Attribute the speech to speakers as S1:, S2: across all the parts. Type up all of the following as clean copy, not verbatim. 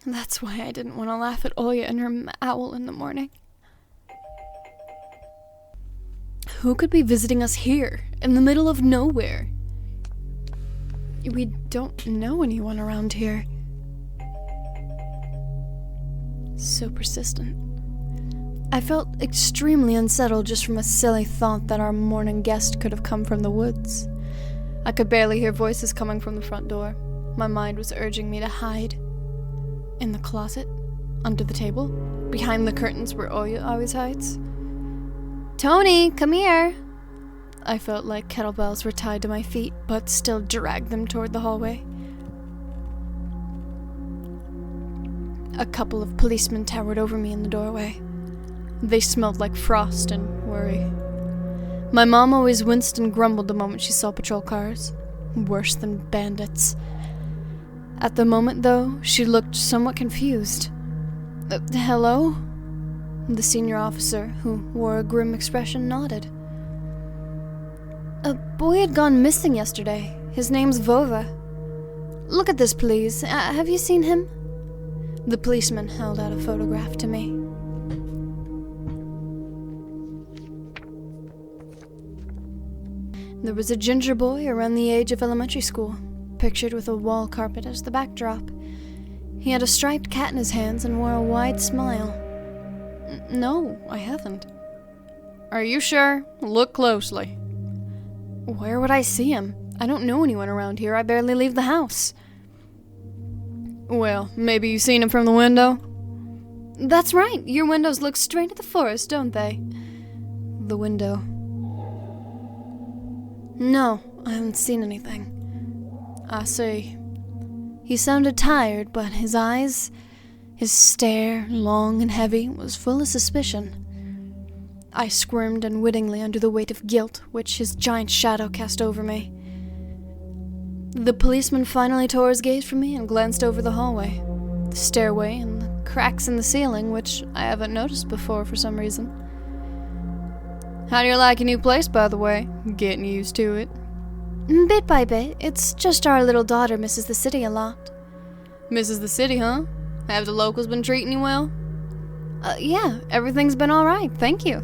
S1: That's why I didn't want to laugh at Oya and her owl in the morning. Who could be visiting us here, in the middle of nowhere? We don't know anyone around here. So persistent. I felt extremely unsettled just from a silly thought that our morning guest could have come from the woods. I could barely hear voices coming from the front door. My mind was urging me to hide. In the closet, under the table, behind the curtains where Oya always hides. Tony, come here! I felt like kettlebells were tied to my feet, but still dragged them toward the hallway. A couple of policemen towered over me in the doorway. They smelled like frost and worry. My mom always winced and grumbled the moment she saw patrol cars. Worse than bandits. At the moment, though, she looked somewhat confused. Hello? The senior officer, who wore a grim expression, nodded. A boy had gone missing yesterday. His name's Vova. Look at this, please. Have you seen him? The policeman held out a photograph to me. There was a ginger boy around the age of elementary school, pictured with a wall carpet as the backdrop. He had a striped cat in his hands and wore a wide smile. No, I haven't. Are you sure? Look closely. Where would I see him? I don't know anyone around here. I barely leave the house. Well, maybe you've seen him from the window? That's right. Your windows look straight at the forest, don't they? The window. No, I haven't seen anything. I see. He sounded tired, but his eyes, his stare, long and heavy, was full of suspicion. I squirmed unwittingly under the weight of guilt which his giant shadow cast over me. The policeman finally tore his gaze from me and glanced over the hallway, the stairway, and the cracks in the ceiling, which I haven't noticed before for some reason. How do you like your new place, by the way? Getting used to it? Bit by bit. It's just our little daughter misses the city a lot. Misses the city, huh? Have the locals been treating you well? Yeah, everything's been alright, thank you.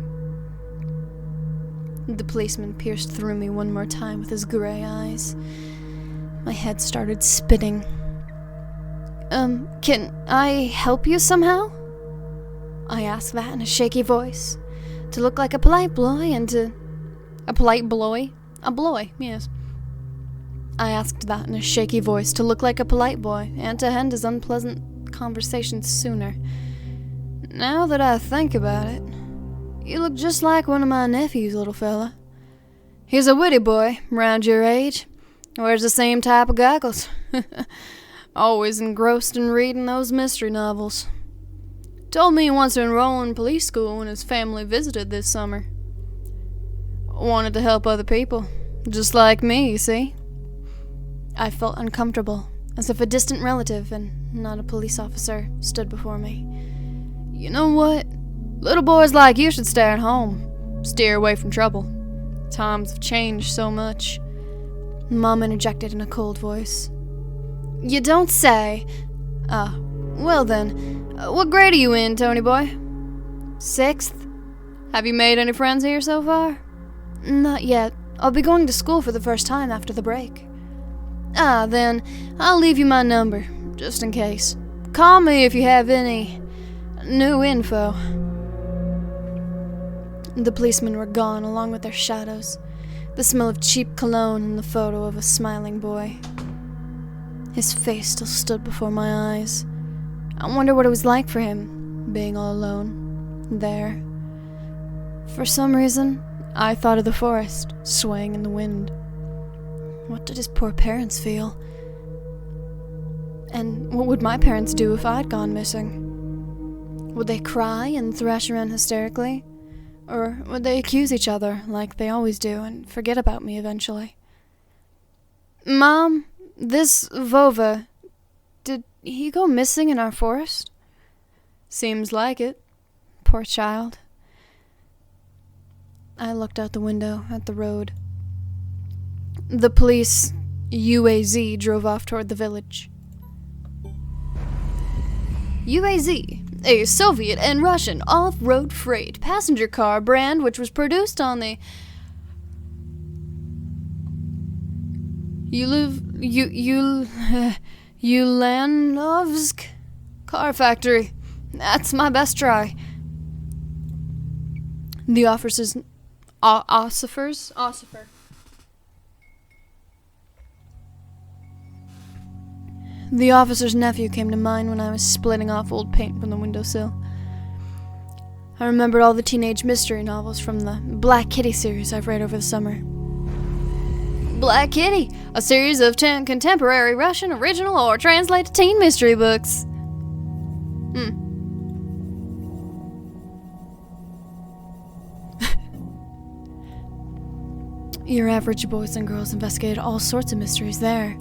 S1: The policeman pierced through me one more time with his gray eyes. My head started spinning. Can I help you somehow? I asked that in a shaky voice, to look like a polite boy and to... A polite boy? A boy, yes. I asked that in a shaky voice to look like a polite boy and to end his unpleasant conversation sooner. Now that I think about it, you look just like one of my nephews, little fella. He's a witty boy, round your age. Wears the same type of goggles. Always engrossed in reading those mystery novels. Told me he wants to enroll in police school when his family visited this summer. Wanted to help other people, just like me, you see? I felt uncomfortable, as if a distant relative, and not a police officer, stood before me. You know what? Little boys like you should stay at home. Steer away from trouble. Times have changed so much. Mom interjected in a cold voice. You don't say. Well then, what grade are you in, Tony boy? 6th. Have you made any friends here so far? Not yet. I'll be going to school for the first time after the break. Then, I'll leave you my number, just in case. Call me if you have any new info. The policemen were gone along with their shadows, the smell of cheap cologne and the photo of a smiling boy. His face still stood before my eyes. I wonder what it was like for him, being all alone, there. For some reason, I thought of the forest, swaying in the wind. What did his poor parents feel? And what would my parents do if I'd gone missing? Would they cry and thrash around hysterically? Or would they accuse each other, like they always do, and forget about me eventually? Mom, this Vova, did he go missing in our forest? Seems like it. Poor child. I looked out the window at the road. The police UAZ drove off toward the village. UAZ, a Soviet and Russian off-road freight passenger car brand which was produced on the Ulanovsk car factory. That's my best try. The officers... Ossifer. The officer's nephew came to mind when I was splitting off old paint from the windowsill. I remembered all the teenage mystery novels from the Black Kitty series I've read over the summer. Black Kitty, a series of 10 contemporary Russian original or translated teen mystery books. Your average boys and girls investigated all sorts of mysteries there.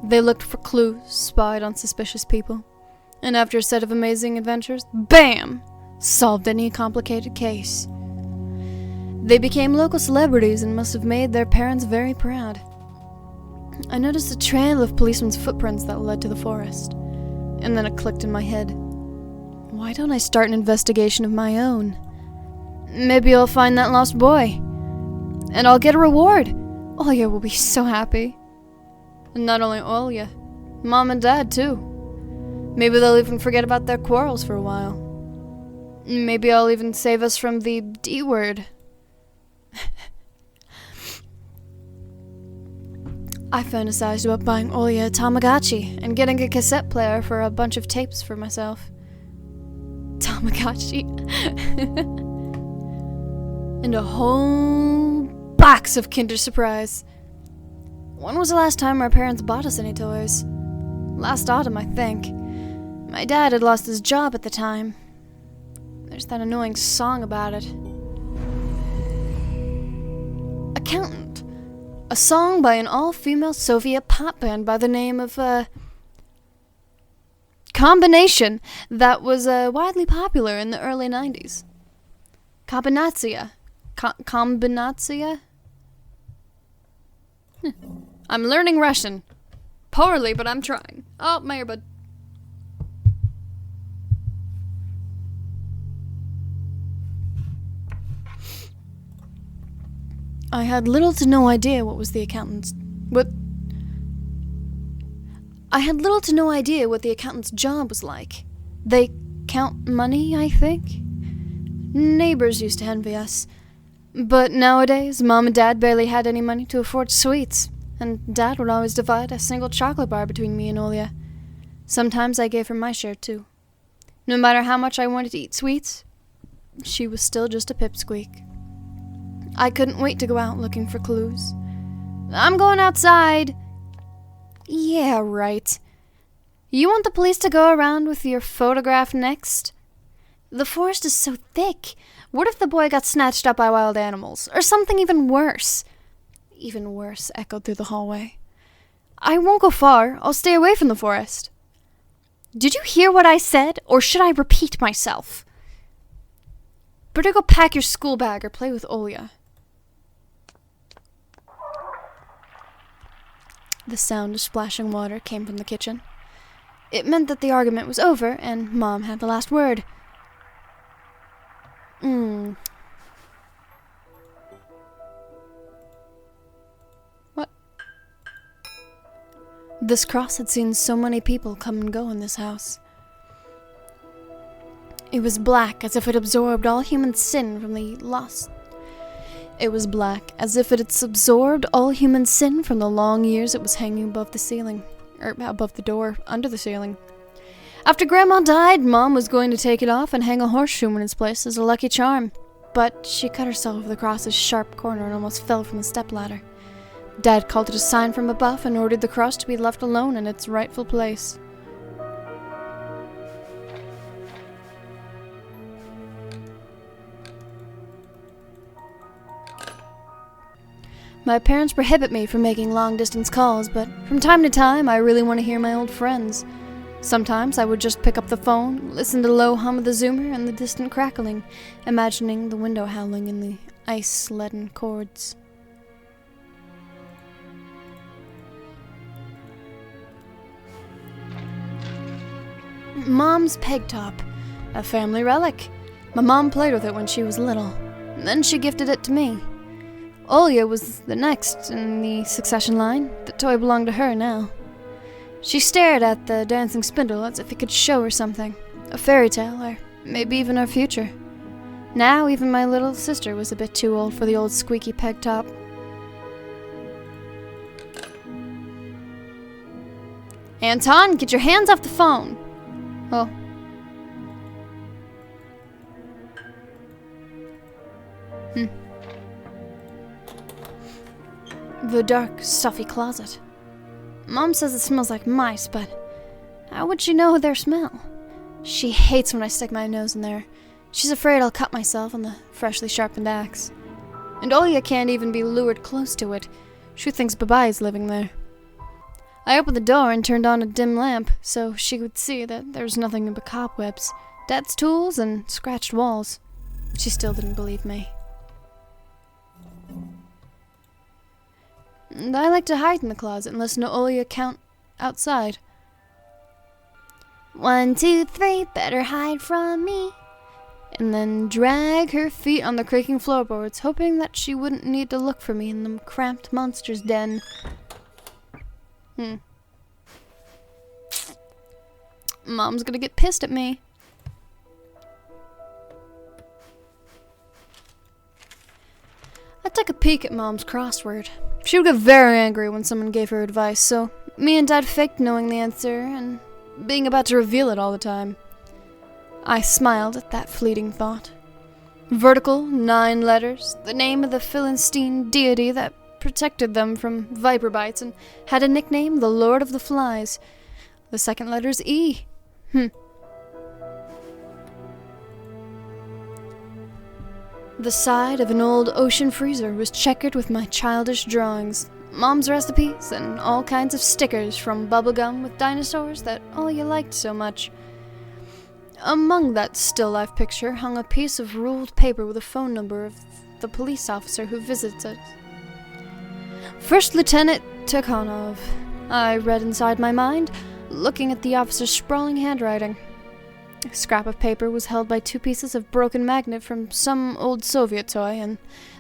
S1: They looked for clues, spied on suspicious people, and after a set of amazing adventures, BAM! Solved any complicated case. They became local celebrities and must have made their parents very proud. I noticed a trail of policemen's footprints that led to the forest, and then it clicked in my head. Why don't I start an investigation of my own? Maybe I'll find that lost boy. And I'll get a reward. Olya will be so happy. And not only Olya, Mom and Dad too. Maybe they'll even forget about their quarrels for a while. Maybe I'll even save us from the D word. I fantasized about buying Olya a Tamagotchi and getting a cassette player for a bunch of tapes for myself. Tamagotchi. And a whole box of Kinder Surprise. When was the last time our parents bought us any toys? Last autumn, I think. My dad had lost his job at the time. There's that annoying song about it. Accountant. A song by an all-female Soviet pop band by the name of, Combination that was widely popular in the early 90s. Kombinatsiya. Kombinatsiya? I'm learning Russian. Poorly, but I'm trying. Oh, my earbud. I had little to no idea what the accountant's job was like. They count money, I think? Neighbors used to envy us. But nowadays, Mom and Dad barely had any money to afford sweets, and Dad would always divide a single chocolate bar between me and Olya. Sometimes I gave her my share, too. No matter how much I wanted to eat sweets, she was still just a pipsqueak. I couldn't wait to go out looking for clues. I'm going outside. Yeah, right. You want the police to go around with your photograph next? The forest is so thick. What if the boy got snatched up by wild animals? Or something even worse? Even worse echoed through the hallway. I won't go far. I'll stay away from the forest. Did you hear what I said? Or should I repeat myself? Better go pack your school bag or play with Olya. The sound of splashing water came from the kitchen. It meant that the argument was over, and Mom had the last word. What? This cross had seen so many people come and go in this house. It was black, as if it absorbed all human sin from the lost. It was black, as if it had absorbed all human sin from the long years it was hanging above the ceiling. Above the door, under the ceiling. After Grandma died, Mom was going to take it off and hang a horseshoe in its place as a lucky charm. But she cut herself over the cross's sharp corner and almost fell from the stepladder. Dad called it a sign from above and ordered the cross to be left alone in its rightful place. My parents prohibit me from making long-distance calls, but from time to time, I really want to hear my old friends. Sometimes I would just pick up the phone, listen to the low hum of the zoomer and the distant crackling, imagining the window howling in the ice-leaden chords. Mom's peg top, a family relic. My mom played with it when she was little, and then she gifted it to me. Olya was the next in the succession line. The toy belonged to her now. She stared at the dancing spindle as if it could show her something, a fairy tale, or maybe even our future. Now even my little sister was a bit too old for the old squeaky peg top. Anton, get your hands off the phone! Oh. The dark, stuffy closet. Mom says it smells like mice, but how would she know their smell? She hates when I stick my nose in there. She's afraid I'll cut myself on the freshly sharpened axe. And Olya can't even be lured close to it. She thinks Baba is living there. I opened the door and turned on a dim lamp so she would see that there was nothing but cobwebs, Dad's tools, and scratched walls. She still didn't believe me. And I like to hide in the closet and listen to Olya count outside. 1, 2, 3, better hide from me. And then drag her feet on the creaking floorboards, hoping that she wouldn't need to look for me in the cramped monster's den. Mom's gonna get pissed at me. I took a peek at Mom's crossword. She would get very angry when someone gave her advice, so me and Dad faked knowing the answer and being about to reveal it all the time. I smiled at that fleeting thought. Vertical, 9 letters, the name of the Philistine deity that protected them from viper bites and had a nickname, the Lord of the Flies. The second letter's E. The side of an old ocean freezer was checkered with my childish drawings, Mom's recipes, and all kinds of stickers from bubblegum with dinosaurs that Olya liked so much. Among that still life picture hung a piece of ruled paper with a phone number of the police officer who visits it. First Lieutenant Tikhonov. I read inside my mind, looking at the officer's sprawling handwriting. A scrap of paper was held by 2 pieces of broken magnet from some old Soviet toy, and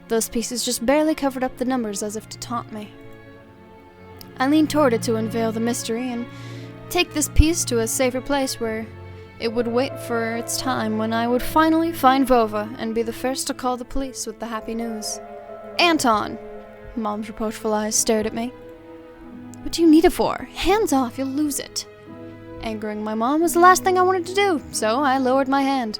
S1: those pieces just barely covered up the numbers as if to taunt me. I leaned toward it to unveil the mystery and take this piece to a safer place where it would wait for its time when I would finally find Vova and be the first to call the police with the happy news. Anton! Mom's reproachful eyes stared at me. What do you need it for? Hands off, you'll lose it. Angering my mom was the last thing I wanted to do, so I lowered my hand.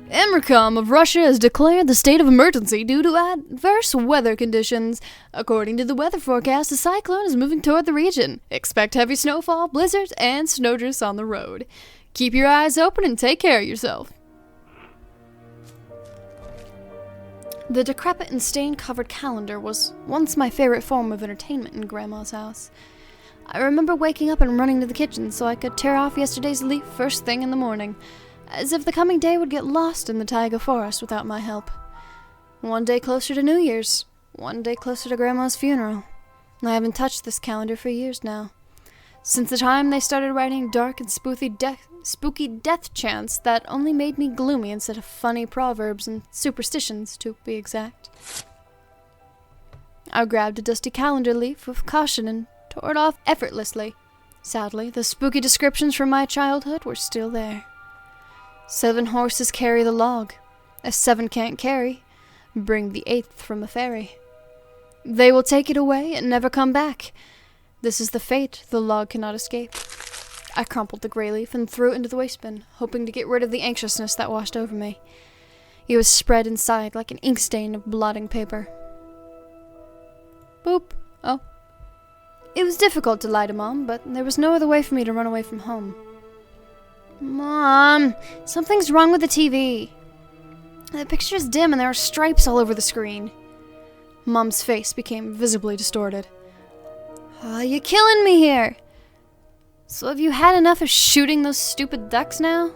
S1: Emercom of Russia has declared the state of emergency due to adverse weather conditions. According to the weather forecast, a cyclone is moving toward the region. Expect heavy snowfall, blizzards, and snowdrifts on the road. Keep your eyes open and take care of yourself. The decrepit and stain-covered calendar was once my favorite form of entertainment in Grandma's house. I remember waking up and running to the kitchen so I could tear off yesterday's leaf first thing in the morning, as if the coming day would get lost in the taiga forest without my help. One day closer to New Year's, one day closer to Grandma's funeral. I haven't touched this calendar for years now. Since the time they started writing dark and spooky death chants that only made me gloomy instead of funny proverbs and superstitions, to be exact. I grabbed a dusty calendar leaf with caution and tore it off effortlessly. Sadly, the spooky descriptions from my childhood were still there. 7 horses carry the log. If 7 can't carry, bring the 8th from a ferry. They will take it away and never come back. This is the fate the log cannot escape. I crumpled the gray leaf and threw it into the waste bin, hoping to get rid of the anxiousness that washed over me. It was spread inside like an ink stain of blotting paper. Boop. Oh. It was difficult to lie to Mom, but there was no other way for me to run away from home. Mom, something's wrong with the TV. The picture is dim and there are stripes all over the screen. Mom's face became visibly distorted. Oh, you're killing me here. So have you had enough of shooting those stupid ducks now?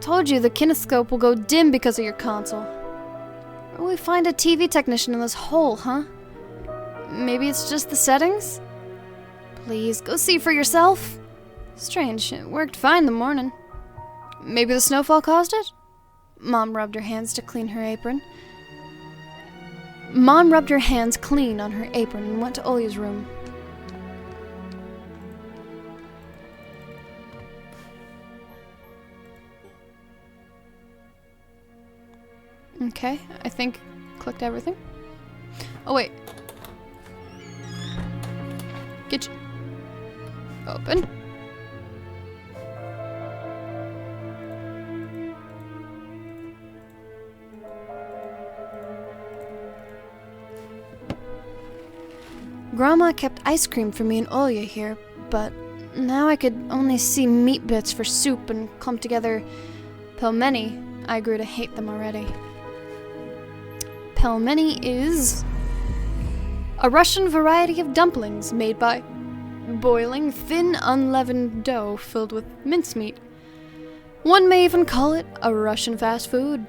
S1: Told you the kinescope will go dim because of your console. Or will we find a TV technician in this hole, huh? Maybe it's just the settings? Please, go see for yourself. Strange, it worked fine the morning. Maybe the snowfall caused it? Mom rubbed her hands to clean her apron. Mom rubbed her hands clean on her apron and went to Olya's room. Okay, I think clicked everything. Oh wait. Kitchen. Open. Grandma kept ice cream for me and Olya here, but now I could only see meat bits for soup and clumped together pelmeni. I grew to hate them already. Pelmeni is a Russian variety of dumplings made by boiling thin, unleavened dough filled with mincemeat. One may even call it a Russian fast food.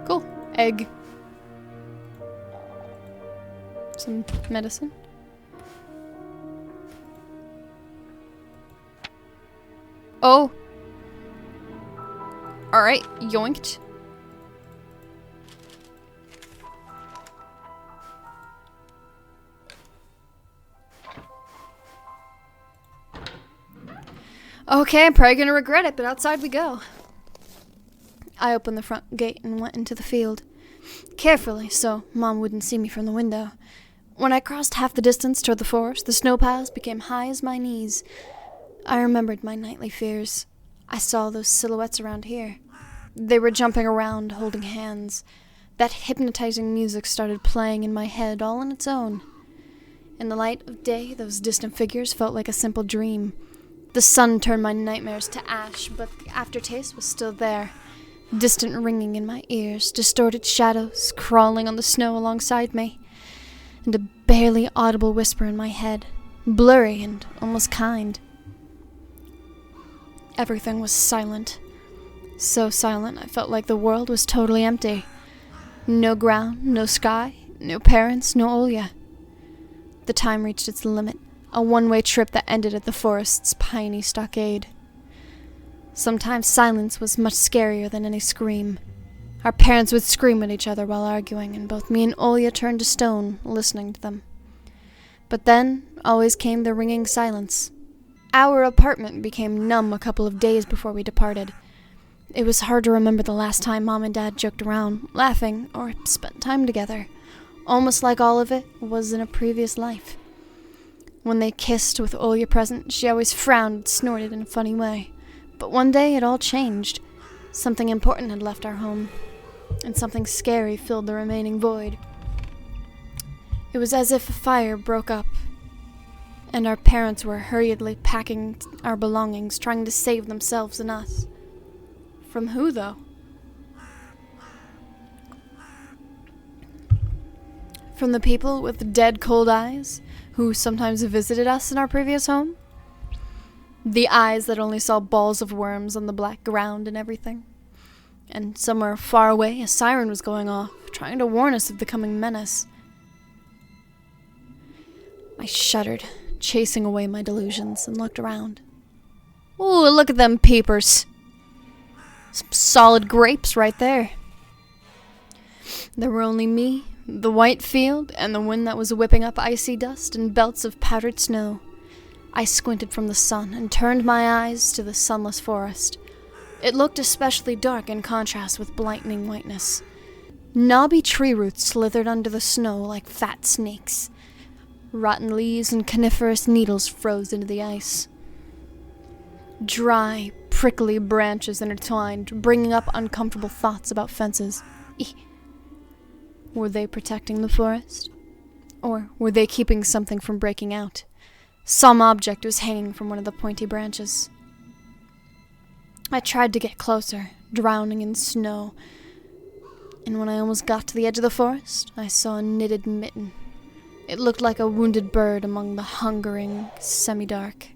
S1: Cool. Egg. Some medicine. Oh. Alright, yoinked. Okay, I'm probably gonna regret it, but outside we go. I opened the front gate and went into the field, carefully so Mom wouldn't see me from the window. When I crossed half the distance toward the forest, the snow piles became high as my knees. I remembered my nightly fears. I saw those silhouettes around here. They were jumping around, holding hands. That hypnotizing music started playing in my head all on its own. In the light of day, those distant figures felt like a simple dream. The sun turned my nightmares to ash, but the aftertaste was still there. Distant ringing in my ears, distorted shadows crawling on the snow alongside me, and a barely audible whisper in my head, blurry and almost kind. Everything was silent. So silent I felt like the world was totally empty. No ground, no sky, no parents, no Olya. The time reached its limit. A one-way trip that ended at the forest's piney stockade. Sometimes silence was much scarier than any scream. Our parents would scream at each other while arguing, and both me and Olya turned to stone, listening to them. But then, always came the ringing silence. Our apartment became numb a couple of days before we departed. It was hard to remember the last time Mom and Dad joked around, laughing, or spent time together. Almost like all of it was in a previous life. When they kissed with Olya present, she always frowned and snorted in a funny way. But one day it all changed. Something important had left our home, and something scary filled the remaining void. It was as if a fire broke up, and our parents were hurriedly packing our belongings, trying to save themselves and us. From who, though? From the people with dead cold eyes, who sometimes visited us in our previous home? The eyes that only saw balls of worms on the black ground and everything. And somewhere far away, a siren was going off, trying to warn us of the coming menace. I shuddered, chasing away my delusions, and looked around. Ooh, look at them peepers. Some solid grapes right there. There were only me, the white field, and the wind that was whipping up icy dust and belts of powdered snow. I squinted from the sun and turned my eyes to the sunless forest. It looked especially dark in contrast with blinding whiteness. Knobby tree roots slithered under the snow like fat snakes. Rotten leaves and coniferous needles froze into the ice. Dry, prickly branches intertwined, bringing up uncomfortable thoughts about fences. Were they protecting the forest? Or were they keeping something from breaking out? Some object was hanging from one of the pointy branches. I tried to get closer, drowning in snow, and when I almost got to the edge of the forest, I saw a knitted mitten. It looked like a wounded bird among the hungering semi-dark.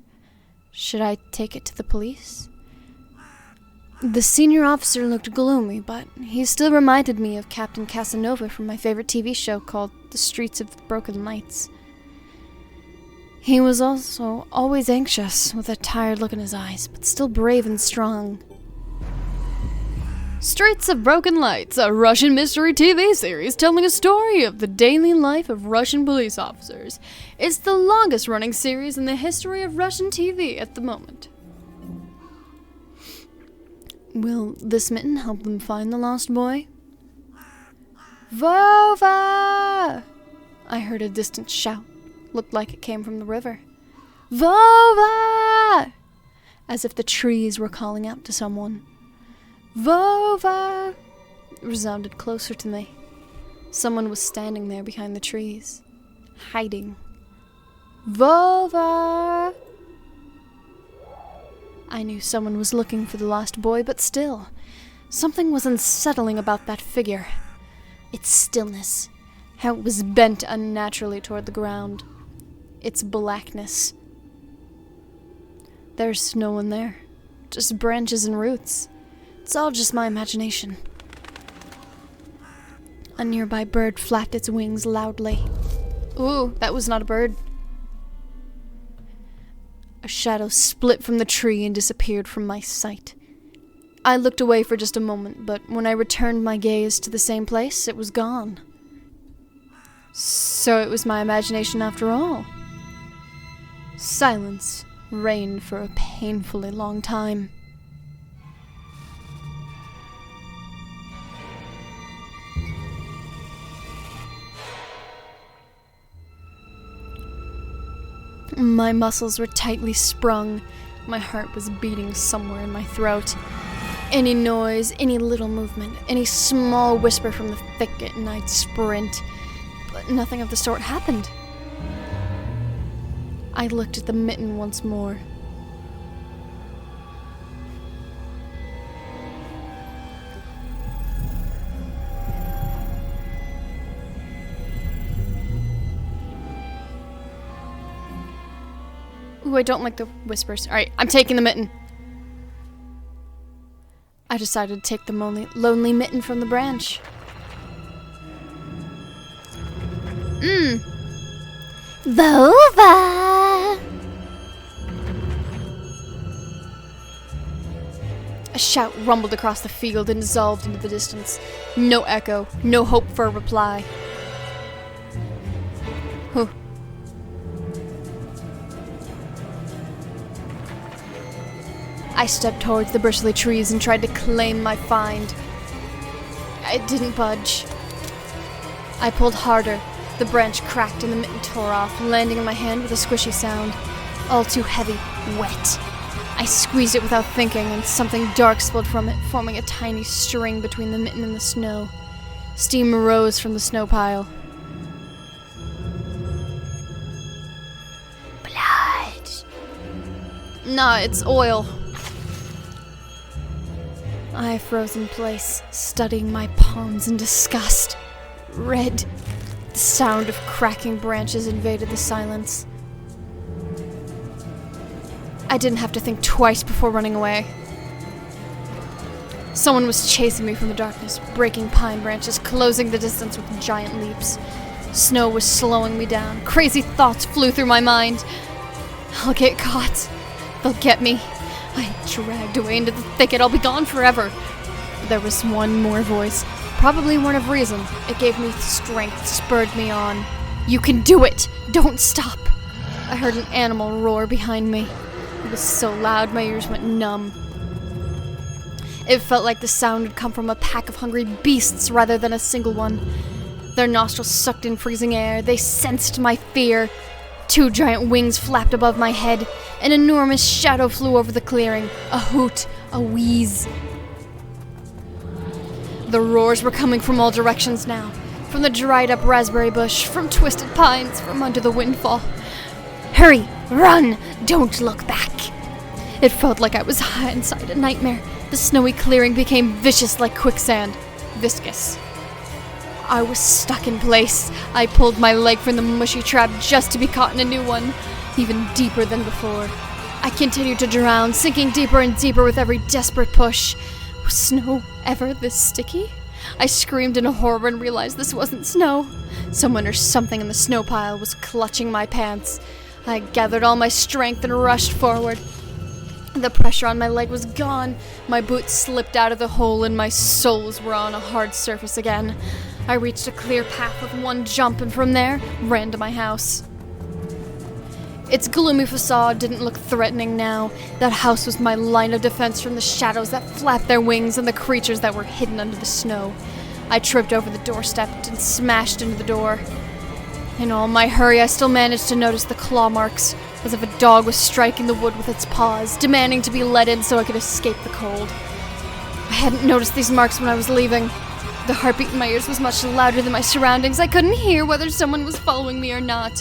S1: Should I take it to the police? The senior officer looked gloomy, but he still reminded me of Captain Casanova from my favorite TV show called The Streets of Broken Lights. He was also always anxious, with a tired look in his eyes, but still brave and strong. Streets of Broken Lights, a Russian mystery TV series telling a story of the daily life of Russian police officers. It's the longest-running series in the history of Russian TV at the moment. Will this mitten help them find the lost boy? Vova! I heard a distant shout. Looked like it came from the river. Vova! As if the trees were calling out to someone. Vova! Resounded closer to me. Someone was standing there behind the trees, hiding. Vova! I knew someone was looking for the lost boy, but still, something was unsettling about that figure. Its stillness, how it was bent unnaturally toward the ground. Its blackness. There's no one there, just branches and roots. It's all just my imagination. A nearby bird flapped its wings loudly. Ooh, that was not a bird. A shadow split from the tree and disappeared from my sight. I looked away for just a moment, but when I returned my gaze to the same place, it was gone. So it was my imagination after all. Silence reigned for a painfully long time. My muscles were tightly sprung. My heart was beating somewhere in my throat. Any noise, any little movement, any small whisper from the thicket, and I'd sprint. But nothing of the sort happened. I looked at the mitten once more. Ooh, I don't like the whispers. Alright, I'm taking the mitten. I decided to take the lonely mitten from the branch. Vova! A shout rumbled across the field and dissolved into the distance. No echo, no hope for a reply. Whew. I stepped towards the bristly trees and tried to claim my find. It didn't budge. I pulled harder. The branch cracked and the mitten tore off, landing in my hand with a squishy sound. All too heavy, wet. I squeezed it without thinking, and something dark spilled from it, forming a tiny string between the mitten and the snow. Steam rose from the snow pile. Blood. Nah, it's oil. I froze in place, studying my palms in disgust. Red. The sound of cracking branches invaded the silence. I didn't have to think twice before running away. Someone was chasing me from the darkness, breaking pine branches, closing the distance with giant leaps. Snow was slowing me down. Crazy thoughts flew through my mind. I'll get caught. They'll get me. I dragged away into the thicket. I'll be gone forever. There was one more voice, probably one of reason. It gave me strength, spurred me on. You can do it! Don't stop! I heard an animal roar behind me. It was so loud my ears went numb. It felt like the sound had come from a pack of hungry beasts rather than a single one. Their nostrils sucked in freezing air. They sensed my fear. 2 giant wings flapped above my head. An enormous shadow flew over the clearing. A hoot, a wheeze. The roars were coming from all directions now. From the dried-up raspberry bush, from twisted pines, from under the windfall. Hurry! Run! Don't look back! It felt like I was high inside a nightmare. The snowy clearing became vicious like quicksand. Viscous. I was stuck in place. I pulled my leg from the mushy trap just to be caught in a new one, even deeper than before. I continued to drown, sinking deeper and deeper with every desperate push. Was snow ever this sticky? I screamed in horror and realized this wasn't snow. Someone or something in the snow pile was clutching my pants. I gathered all my strength and rushed forward. The pressure on my leg was gone. My boots slipped out of the hole and my soles were on a hard surface again. I reached a clear path with one jump and from there, ran to my house. Its gloomy facade didn't look threatening now. That house was my line of defense from the shadows that flapped their wings and the creatures that were hidden under the snow. I tripped over the doorstep and smashed into the door. In all my hurry, I still managed to notice the claw marks, as if a dog was striking the wood with its paws, demanding to be let in so I could escape the cold. I hadn't noticed these marks when I was leaving. The heartbeat in my ears was much louder than my surroundings. I couldn't hear whether someone was following me or not.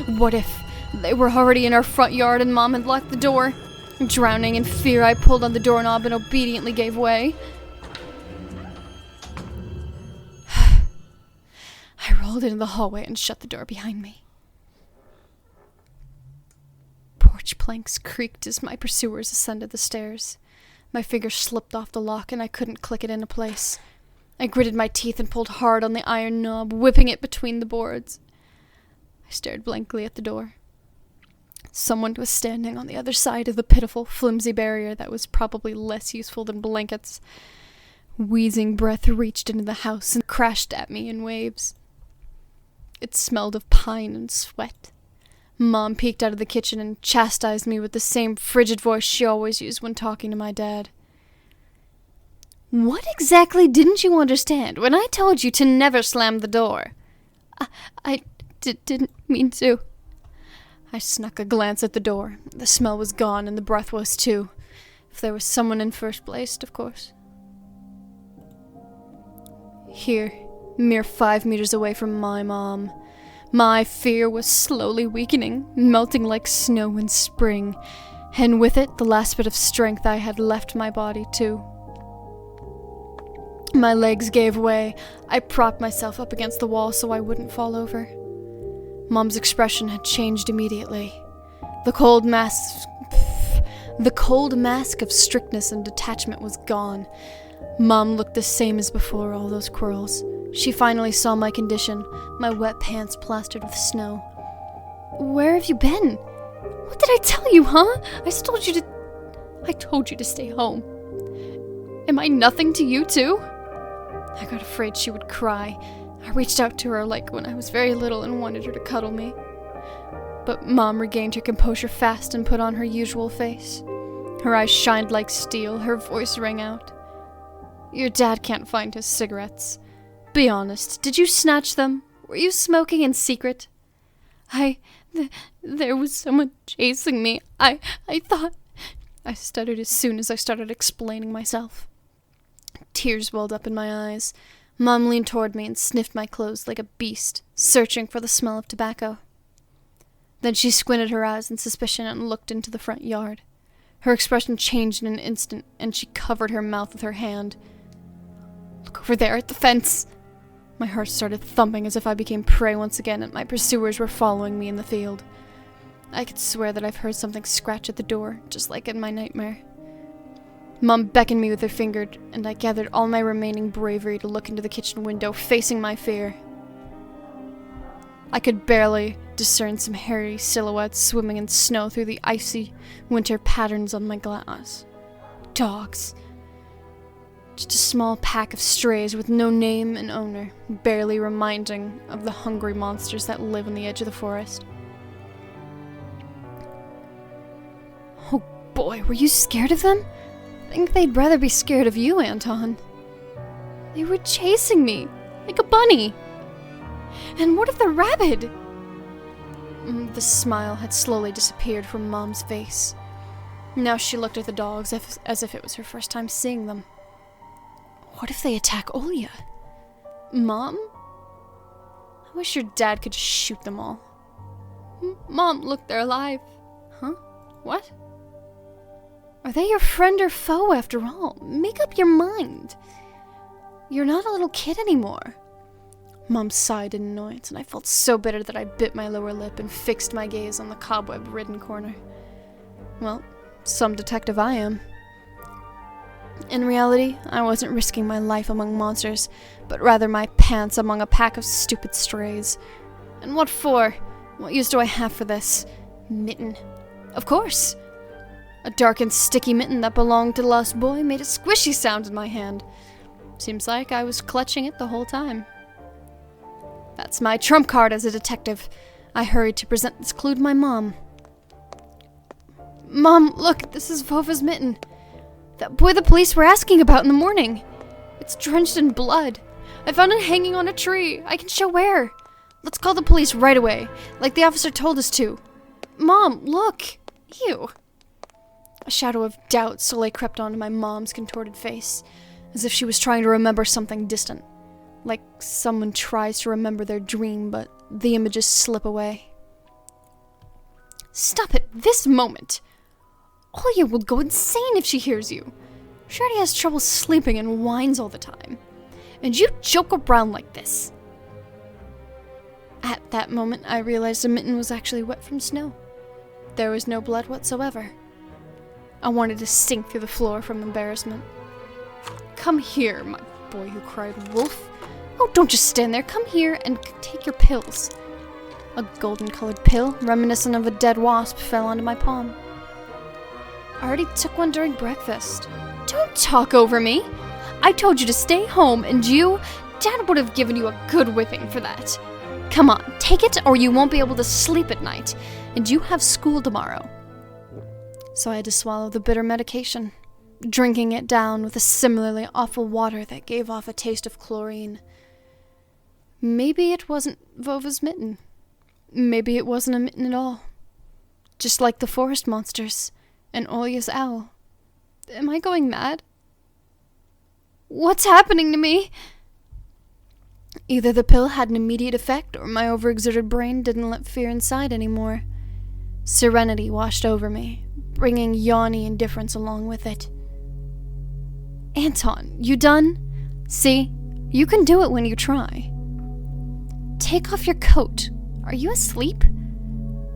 S1: What if they were already in our front yard and Mom had locked the door? Drowning in fear, I pulled on the doorknob and obediently gave way. I rolled into the hallway and shut the door behind me. Porch planks creaked as my pursuers ascended the stairs. My fingers slipped off the lock and I couldn't click it into place. I gritted my teeth and pulled hard on the iron knob, whipping it between the boards. I stared blankly at the door. Someone was standing on the other side of the pitiful, flimsy barrier that was probably less useful than blankets. Wheezing breath reached into the house and crashed at me in waves. It smelled of pine and sweat. Mom peeked out of the kitchen and chastised me with the same frigid voice she always used when talking to my dad. What exactly didn't you understand when I told you to never slam the door? I didn't mean to. I snuck a glance at the door. The smell was gone and the breath was too. If there was someone in first place, of course. Here, mere 5 meters away from my mom, my fear was slowly weakening, melting like snow in spring, and with it the last bit of strength I had left my body too. My legs gave way. I propped myself up against the wall so I wouldn't fall over. Mom's expression had changed immediately. The cold mask of strictness and detachment was gone. Mom looked the same as before all those quarrels. She finally saw my condition, my wet pants plastered with snow. Where have you been? What did I tell you, huh? I told you to stay home. Am I nothing to you, too? I got afraid she would cry. I reached out to her like when I was very little and wanted her to cuddle me. But Mom regained her composure fast and put on her usual face. Her eyes shined like steel, her voice rang out. Your dad can't find his cigarettes. Be honest, did you snatch them? Were you smoking in secret? There was someone chasing me. I thought... I stuttered as soon as I started explaining myself. Tears welled up in my eyes. Mom leaned toward me and sniffed my clothes like a beast, searching for the smell of tobacco. Then she squinted her eyes in suspicion and looked into the front yard. Her expression changed in an instant, and she covered her mouth with her hand. Look over there at the fence! My heart started thumping as if I became prey once again and my pursuers were following me in the field. I could swear that I've heard something scratch at the door, just like in my nightmare. Mom beckoned me with her finger, and I gathered all my remaining bravery to look into the kitchen window, facing my fear. I could barely discern some hairy silhouettes swimming in snow through the icy winter patterns on my glass. Dogs. Just a small pack of strays with no name and owner, barely reminding of the hungry monsters that live on the edge of the forest. Oh boy, were you scared of them? I think they'd rather be scared of you, Anton. They were chasing me, like a bunny. And what of the rabbit? The smile had slowly disappeared from Mom's face. Now she looked at the dogs as if it was her first time seeing them. What if they attack Olya? Mom? I wish your dad could just shoot them all. Mom, look, they're alive. Huh? What? Are they your friend or foe after all? Make up your mind. You're not a little kid anymore. Mom sighed in annoyance, and I felt so bitter that I bit my lower lip and fixed my gaze on the cobweb-ridden corner. Well, some detective I am. In reality, I wasn't risking my life among monsters, but rather my pants among a pack of stupid strays. And what for? What use do I have for this? Mitten. Of course. A dark and sticky mitten that belonged to the lost boy made a squishy sound in my hand. Seems like I was clutching it the whole time. That's my trump card as a detective. I hurried to present this clue to my mom. Mom, look, this is Vova's mitten. That boy the police were asking about in the morning. It's drenched in blood. I found it hanging on a tree. I can show where. Let's call the police right away, like the officer told us to. Mom, look. Ew. A shadow of doubt slowly crept onto my mom's contorted face, as if she was trying to remember something distant. Like someone tries to remember their dream, but the images slip away. Stop it this moment. Olya will go insane if she hears you. She already has trouble sleeping and whines all the time. And you joke around like this. At that moment, I realized the mitten was actually wet from snow. There was no blood whatsoever. I wanted to sink through the floor from embarrassment. Come here, my boy who cried wolf. Oh, don't just stand there. Come here and take your pills. A golden-colored pill, reminiscent of a dead wasp, fell onto my palm. I already took one during breakfast. Don't talk over me. I told you to stay home, and Dad would have given you a good whipping for that. Come on, take it, or you won't be able to sleep at night, and you have school tomorrow. So I had to swallow the bitter medication, drinking it down with a similarly awful water that gave off a taste of chlorine. Maybe it wasn't Vova's mitten. Maybe it wasn't a mitten at all. Just like the forest monsters. And Olya's owl. Am I going mad? What's happening to me? Either the pill had an immediate effect, or my overexerted brain didn't let fear inside anymore. Serenity washed over me, bringing yawny indifference along with it. Anton, you done? See, you can do it when you try. Take off your coat. Are you asleep?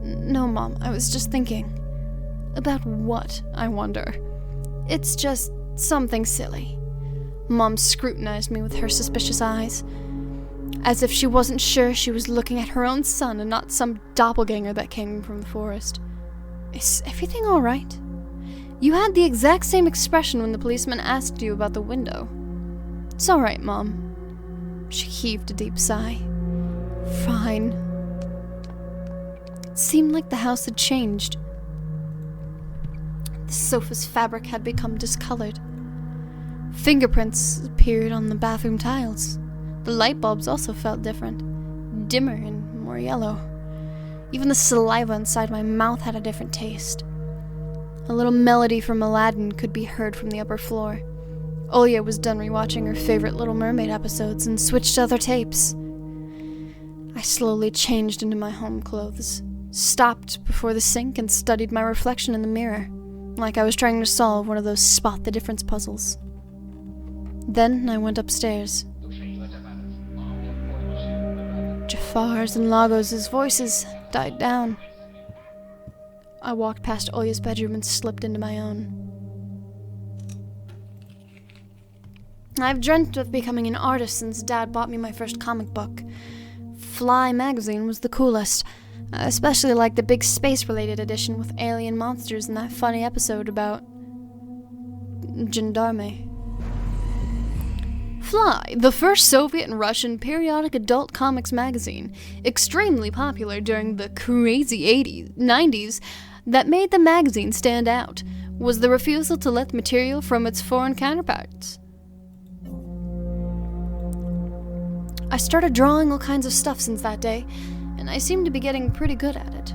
S1: No, Mom, I was just thinking. About what, I wonder? It's just something silly. Mom scrutinized me with her suspicious eyes, as if she wasn't sure she was looking at her own son and not some doppelganger that came from the forest. Is everything all right? You had the exact same expression when the policeman asked you about the window. It's all right, Mom. She heaved a deep sigh. Fine. It seemed like the house had changed. The sofa's fabric had become discolored. Fingerprints appeared on the bathroom tiles. The light bulbs also felt different, dimmer and more yellow. Even the saliva inside my mouth had a different taste. A little melody from Aladdin could be heard from the upper floor. Olya was done rewatching her favorite Little Mermaid episodes and switched to other tapes. I slowly changed into my home clothes, stopped before the sink and studied my reflection in the mirror, like I was trying to solve one of those spot the difference puzzles. Then I went upstairs. Jafar's and Lagos' voices died down. I walked past Olya's bedroom and slipped into my own. I've dreamt of becoming an artist since Dad bought me my first comic book. Fly magazine was the coolest. I especially liked the big space-related edition with alien monsters and that funny episode about gendarme. Fly, the first Soviet and Russian periodic adult comics magazine, extremely popular during the crazy 90s, that made the magazine stand out was the refusal to let material from its foreign counterparts. I started drawing all kinds of stuff since that day, and I seem to be getting pretty good at it.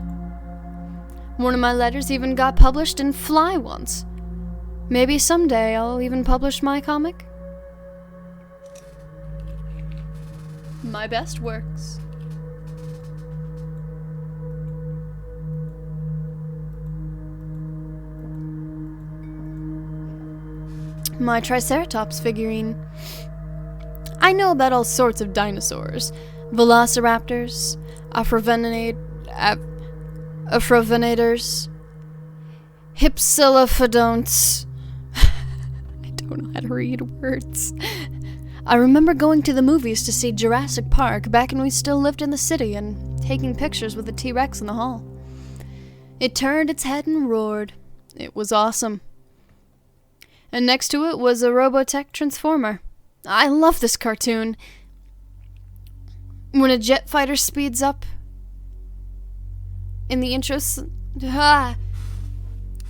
S1: One of my letters even got published in Fly once. Maybe someday I'll even publish my comic. My best works. My Triceratops figurine. I know about all sorts of dinosaurs. Velociraptors, Afrovenators, Hypsilophodonts. I don't know how to read words. I remember going to the movies to see Jurassic Park back when we still lived in the city and taking pictures with the T-Rex in the hall. It turned its head and roared. It was awesome. And next to it was a Robotech Transformer. I love this cartoon. When a jet fighter speeds up in the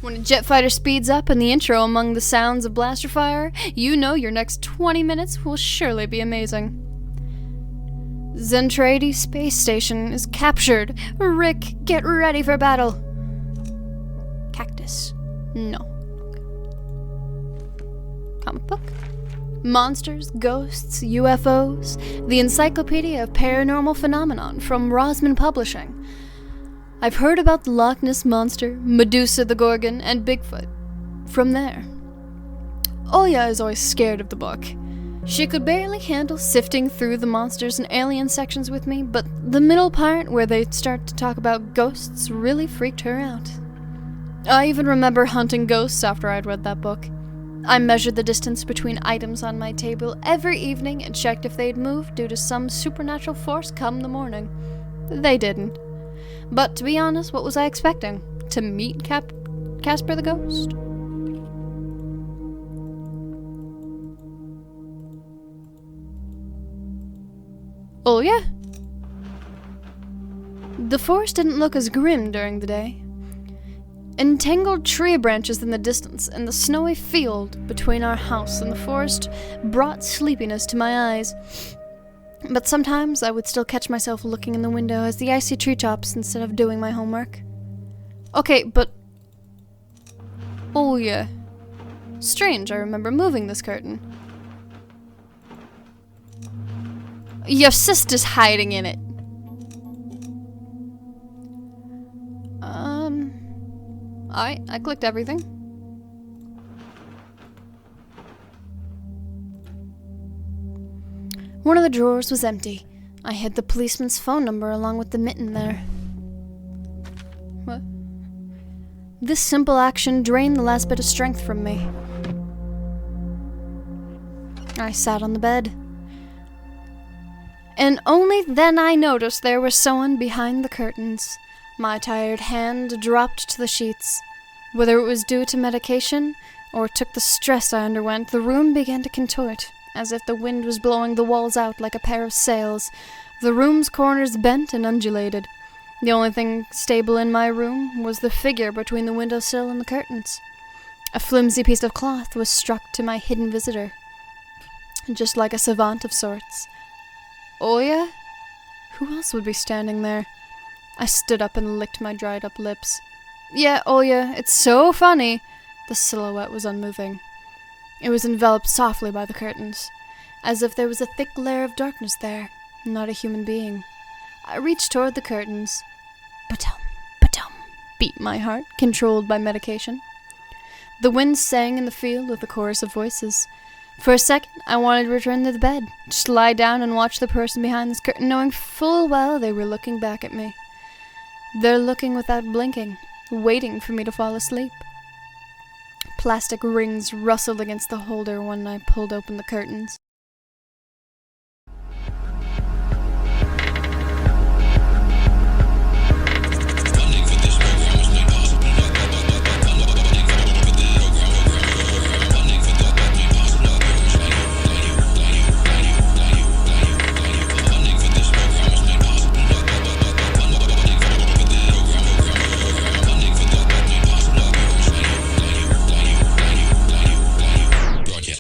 S1: When a jet fighter speeds up in the intro among the sounds of blaster fire, you know your next 20 minutes will surely be amazing. Zentradi space station is captured. Rick, get ready for battle. Cactus. No. Comic book. Monsters, Ghosts, UFOs, the Encyclopedia of Paranormal Phenomenon from Rosman Publishing. I've heard about the Loch Ness Monster, Medusa the Gorgon, and Bigfoot. From there. Olya is always scared of the book. She could barely handle sifting through the monsters and alien sections with me, but the middle part where they start to talk about ghosts really freaked her out. I even remember hunting ghosts after I'd read that book. I measured the distance between items on my table every evening and checked if they'd moved due to some supernatural force come the morning. They didn't. But to be honest, what was I expecting? To meet Casper the Ghost? Oh yeah? The forest didn't look as grim during the day. Entangled tree branches in the distance and the snowy field between our house and the forest brought sleepiness to my eyes. But sometimes I would still catch myself looking in the window as the icy treetops instead of doing my homework. Okay, but... Oh yeah. Strange, I remember moving this curtain. Your sister's hiding in it. Alright, I clicked everything. One of the drawers was empty. I hid the policeman's phone number along with the mitten there. What? This simple action drained the last bit of strength from me. I sat on the bed. And only then I noticed there was someone behind the curtains. My tired hand dropped to the sheets. Whether it was due to medication or took the stress I underwent, the room began to contort, as if the wind was blowing the walls out like a pair of sails. The room's corners bent and undulated. The only thing stable in my room was the figure between the windowsill and the curtains. A flimsy piece of cloth was struck to my hidden visitor, just like a savant of sorts. Oh yeah? Who else would be standing there? I stood up and licked my dried-up lips. Yeah, oh yeah, it's so funny. The silhouette was unmoving. It was enveloped softly by the curtains, as if there was a thick layer of darkness there, not a human being. I reached toward the curtains. Ba-dum, ba-dum, beat my heart, controlled by medication. The wind sang in the field with a chorus of voices. For a second, I wanted to return to the bed, just lie down and watch the person behind this curtain, knowing full well they were looking back at me. They're looking without blinking, waiting for me to fall asleep. Plastic rings rustled against the holder when I pulled open the curtains.